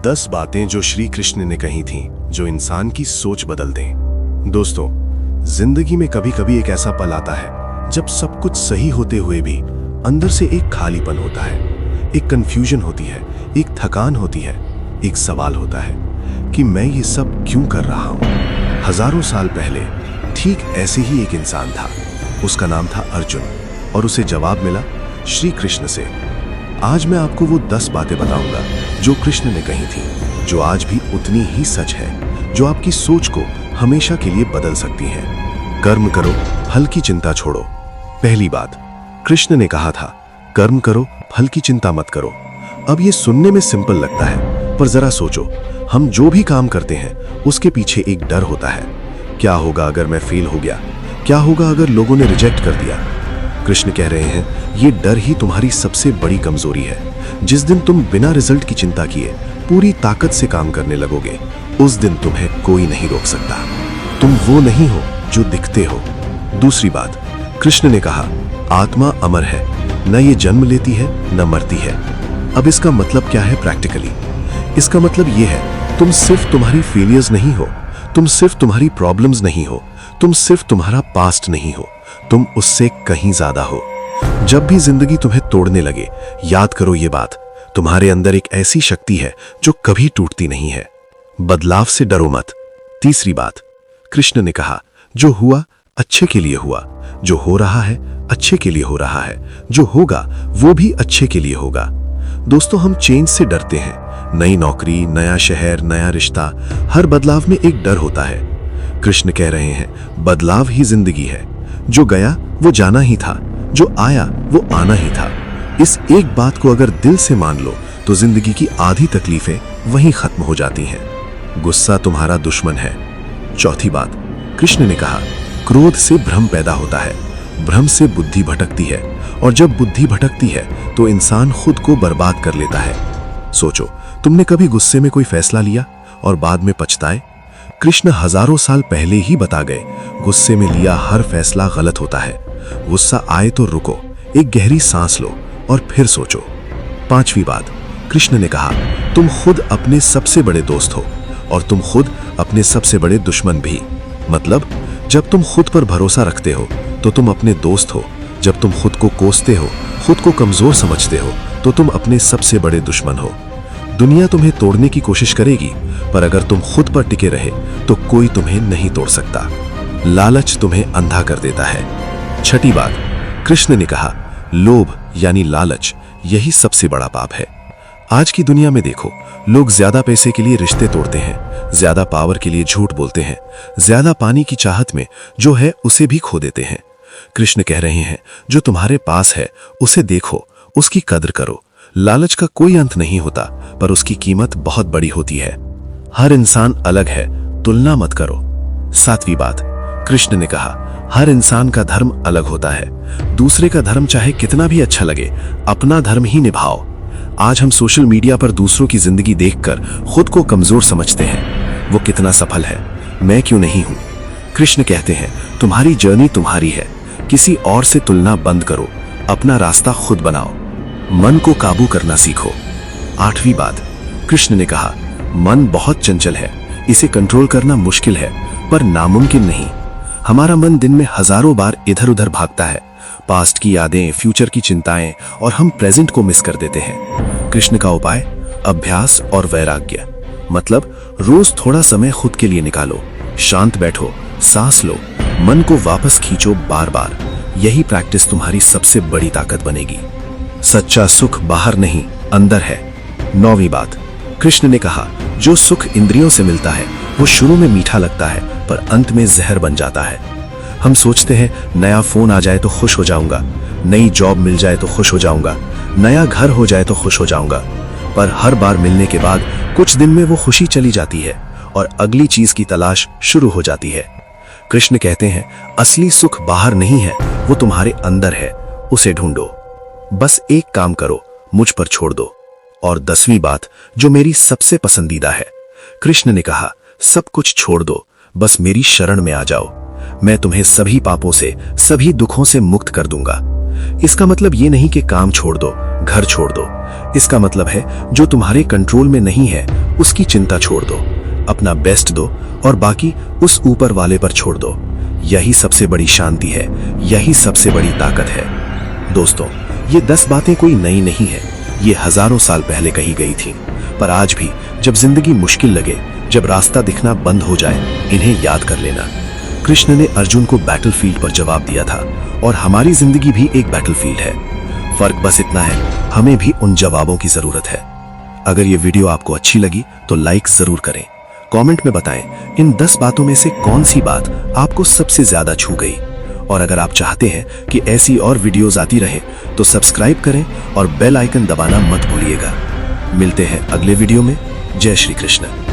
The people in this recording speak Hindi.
10 बातें जो श्री कृष्ण ने कही थीं, जो इंसान की सोच बदल दें। दोस्तों, जिंदगी में कभी कभी एक ऐसा पल आता है जब सब कुछ सही होते हुए भी अंदर से एक खालीपन होता है, एक कंफ्यूजन होती है, एक थकान होती है, एक सवाल होता है कि मैं ये सब क्यों कर रहा हूं। हजारों साल पहले ठीक ऐसे ही एक इंसान था। उसका नाम था अर्जुन और उसे जवाब मिला श्री कृष्ण से। आज मैं आपको वो 10 बातें बताऊंगा जो कृष्ण ने कही थी, जो आज भी उतनी ही सच है, जो आपकी सोच को हमेशा के लिए बदल सकती हैं। कर्म करो, फल की चिंता छोड़ो। पहली बात, कृष्ण ने कहा था कर्म करो, फल की चिंता मत करो। अब ये सुनने में सिंपल लगता है, पर जरा सोचो, हम जो भी काम करते हैं उसके पीछे एक डर होता है। क्या होगा अगर मैं फेल हो गया? क्या होगा अगर लोगों ने रिजेक्ट कर दिया? कृष्ण कह रहे हैं ये डर ही तुम्हारी सबसे बड़ी कमजोरी है। जिस दिन तुम बिना रिजल्ट की चिंता किए पूरी ताकत से काम करने लगोगे, उस दिन तुम्हें कोई नहीं रोक सकता। तुम वो नहीं हो जो दिखते हो। दूसरी बात, कृष्ण ने कहा आत्मा अमर है, न ये जन्म लेती है न मरती है। अब इसका मतलब क्या है प्रैक्टिकली? इसका मतलब ये है तुम सिर्फ तुम्हारी फेलियर्स नहीं हो, तुम सिर्फ तुम्हारी प्रॉब्लम्स नहीं हो, तुम सिर्फ तुम्हारा पास्ट नहीं हो, तुम उससे कहीं ज्यादा हो। जब भी जिंदगी तुम्हें तोड़ने लगे, याद करो ये बात, तुम्हारे अंदर एक ऐसी शक्ति है जो कभी टूटती नहीं है। बदलाव से डरो मत। तीसरी बात, कृष्ण ने कहा जो हुआ अच्छे के लिए हुआ, जो हो रहा है अच्छे के लिए हो रहा है, जो होगा वो भी अच्छे के लिए होगा। दोस्तों, हम चेंज से डरते हैं। नई नौकरी, नया शहर, नया रिश्ता, हर बदलाव में एक डर होता है। कृष्ण कह रहे हैं बदलाव ही जिंदगी है। जो गया वो जाना ही था, जो आया वो आना ही था। इस एक बात को अगर दिल से मान लो तो जिंदगी की आधी तकलीफें वहीं खत्म हो जाती हैं। गुस्सा तुम्हारा दुश्मन है। चौथी बात, कृष्ण ने कहा क्रोध से भ्रम पैदा होता है, भ्रम से बुद्धि भटकती है, और जब बुद्धि भटकती है तो इंसान खुद को बर्बाद कर लेता है। सोचो, तुमने कभी गुस्से में कोई फैसला लिया और बाद में पछताए? कृष्ण हजारों साल पहले ही बता गए गुस्से में लिया हर फैसला गलत होता है। गुस्सा आए तो रुको, एक गहरी सांस लो और फिर सोचो। पांचवी बात, कृष्ण ने कहा तुम खुद अपने सबसे बड़े दोस्त हो और तुम खुद अपने सबसे बड़े दुश्मन भी। मतलब जब तुम खुद पर भरोसा रखते हो तो तुम अपने दोस्त हो, जब तुम खुद को कोसते हो, खुद को कमजोर समझते हो, तो तुम अपने सबसे बड़े दुश्मन हो। दुनिया तुम्हें तोड़ने की कोशिश करेगी, पर अगर तुम खुद पर टिके रहे तो कोई तुम्हें नहीं तोड़ सकता। लालच तुम्हें अंधा कर देता है। छठी बात, कृष्ण ने कहा लोभ यानी लालच, यही सबसे बड़ा पाप है। आज की दुनिया में देखो, लोग ज्यादा पैसे के लिए रिश्ते तोड़ते हैं, ज्यादा पावर के लिए झूठ बोलते हैं, ज्यादा पानी की चाहत में जो है उसे भी खो देते हैं। कृष्ण कह रहे हैं जो तुम्हारे पास है उसे देखो, उसकी कदर करो। लालच का कोई अंत नहीं होता, पर उसकी कीमत बहुत बड़ी होती है। हर इंसान अलग है, तुलना मत करो। सातवीं बात, कृष्ण ने कहा हर इंसान का धर्म अलग होता है। दूसरे का धर्म चाहे कितना भी अच्छा लगे, अपना धर्म ही निभाओ। आज हम सोशल मीडिया पर दूसरों की जिंदगी देखकर खुद को कमजोर समझते हैं। वो कितना सफल है, मैं क्यों नहीं हूं? कृष्ण कहते हैं तुम्हारी जर्नी तुम्हारी है, किसी और से तुलना बंद करो, अपना रास्ता खुद बनाओ। मन को काबू करना सीखो। आठवीं बात, कृष्ण ने कहा मन बहुत चंचल है, इसे कंट्रोल करना मुश्किल है पर नामुमकिन नहीं। हमारा मन दिन में हजारों बार इधर उधर भागता है, पास्ट की यादें, फ्यूचर की चिंताएं, और हम प्रेजेंट को मिस कर देते हैं। कृष्ण का उपाय अभ्यास और वैराग्य। मतलब रोज थोड़ा समय खुद के लिए निकालो, शांत बैठो, सांस लो, मन को वापस खींचो बार बार। यही प्रैक्टिस तुम्हारी सबसे बड़ी ताकत बनेगी। सच्चा सुख बाहर नहीं, अंदर है। नौवीं बात, कृष्ण ने कहा जो सुख इंद्रियों से मिलता है वो शुरू में मीठा लगता है पर अंत में जहर बन जाता है। हम सोचते हैं नया फोन आ जाए तो खुश हो जाऊंगा, नई जॉब मिल जाए तो खुश हो जाऊंगा, नया घर हो जाए तो खुश हो जाऊंगा, पर हर बार मिलने के बाद कुछ दिन में वो खुशी चली जाती है और अगली चीज की तलाश शुरू हो जाती है। कृष्ण कहते हैं असली सुख बाहर नहीं है, वो तुम्हारे अंदर है, उसे ढूंढो। बस एक काम करो, मुझ पर छोड़ दो। और 10वीं बात जो मेरी सबसे पसंदीदा है, कृष्ण ने कहा सब कुछ छोड़ दो, बस मेरी शरण में आ जाओ, मैं तुम्हें सभी पापों से, सभी दुखों से मुक्त कर दूंगा। इसका मतलब ये नहीं कि काम छोड़ दो, घर छोड़ दो। इसका मतलब है जो तुम्हारे कंट्रोल में नहीं है उसकी चिंता छोड़ दो, अपना बेस्ट दो और बाकी उस ऊपर वाले पर छोड़ दो। यही सबसे बड़ी शांति है, यही सबसे बड़ी ताकत है। दोस्तों, ये 10 बातें कोई नई नहीं है, ये हजारों साल पहले कही गई थी। पर आज भी जब जिंदगी मुश्किल लगे, जब रास्ता दिखना बंद हो जाए, इन्हें याद कर लेना। कृष्ण ने अर्जुन को बैटलफील्ड पर जवाब दिया था और हमारी जिंदगी भी एक बैटलफील्ड है। फर्क बस इतना है, हमें भी उन जवाबों की जरूरत है। अगर ये वीडियो आपको अच्छी लगी तो लाइक जरूर करें। कमेंट में बताएं इन 10 बातों में से कौन सी बात आपको सबसे ज्यादा छू गई। और अगर आप चाहते हैं कि ऐसी और वीडियोस आती रहे तो सब्सक्राइब करें और बेल आइकन दबाना मत भूलिएगा। मिलते हैं अगले वीडियो में। जय श्री कृष्ण।